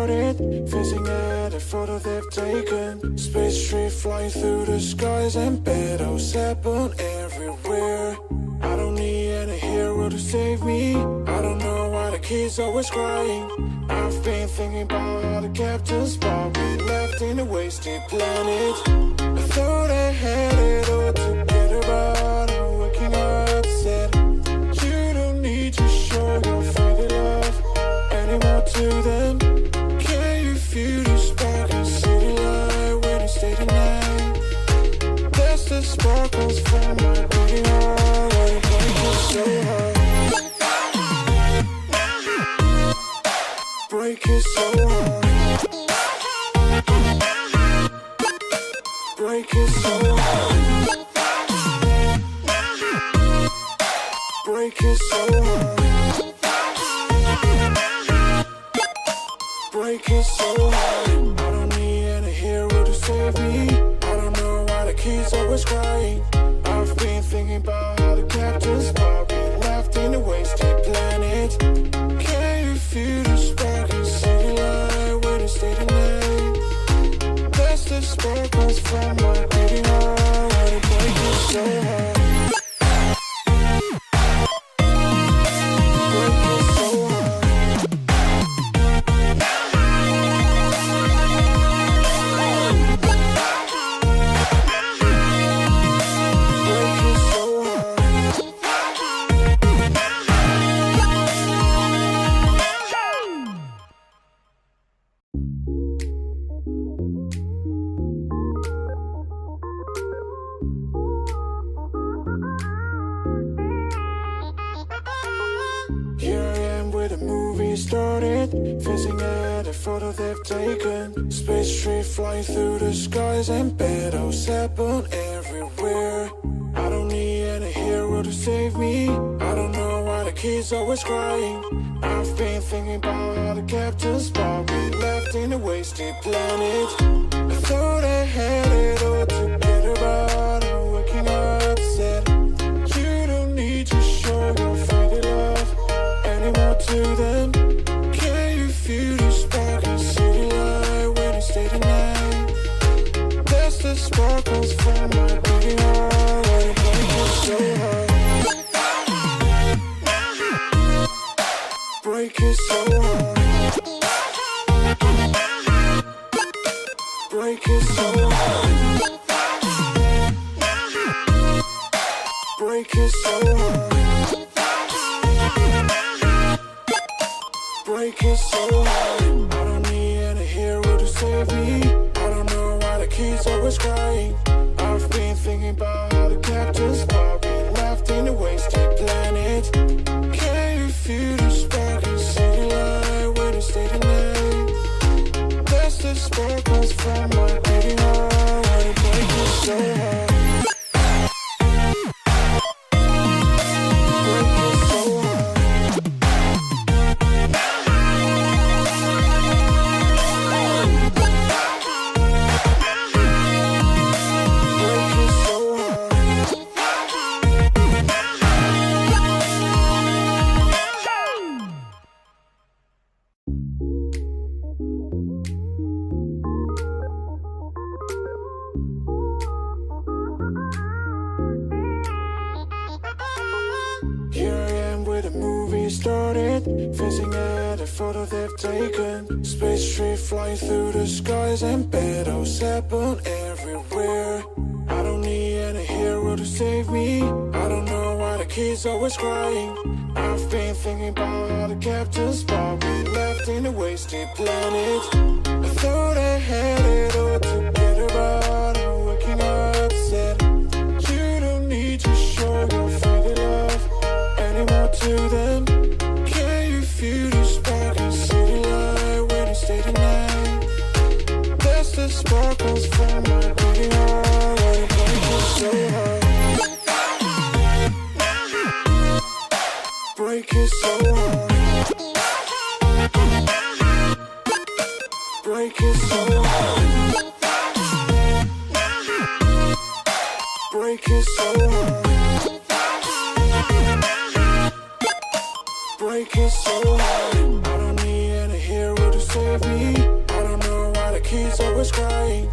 started, fizzing at a photo they've taken. Space tree flying through the skies and battles happen everywhere. I don't need any hero to save me. I don't know why the kids always crying. I've been thinking about all the captains, but we left in a wasted planet. I thought I had it all together, but I'm waking up sad. You don't need to show your friendly love anymore to them. Can you feel the spark in city light when you stay the night? That's the sparkles from my beating heart, why you break it so hard? Break it so hard. Break it so hard. Break it so hard. Break it so hard. I don't need any hero to save me. I don't know why the kids always crying. I've been thinking about how the captains but we left in a wasted planet. Can you feel the spark in city light when you stay the night? That's the sparkles from my beating heart, why you break it so hard? Started, fizzing at a photo they've taken. Space tree flying through the skies and battles happen everywhere. I don't need any hero to save me. I don't know why the kids always crying. I've been thinking about all the captains but we left in a wasted planet. I thought I had it all together, but I'm waking up sad. You don't need to show your friendly love anymore to them. Feel the spark in city light when you stay the night. That's the sparkles from my beating heart, why you break it so hard? Break it so hard. Break it so hard. Break it so hard. Break it so hard. I don't need any hero to save me. I don't know why the kids always crying. I've been thinking about how the captains but we left in a wasted planet. Can you feel the spark in city light when you stay the night? That's the sparkles from my beating heart, why you break it so hard? Started, fizzing at a photo they've taken. Space tree flying through the skies and battles happen everywhere. I don't need any hero to save me. I don't know why the kids always crying. I've been thinking about all the captains but we left in a wasted planet. I thought I had it all together, but I'm waking up sad. You don't need to show your friendly love anymore to them. Feel the spark in city light when you stay the night. That's the sparkles from my beating heart, why you break it so hard? Break it so hard. Break it so hard. Break it so hard. Break it so hard. I don't need any hero to save me. was crying.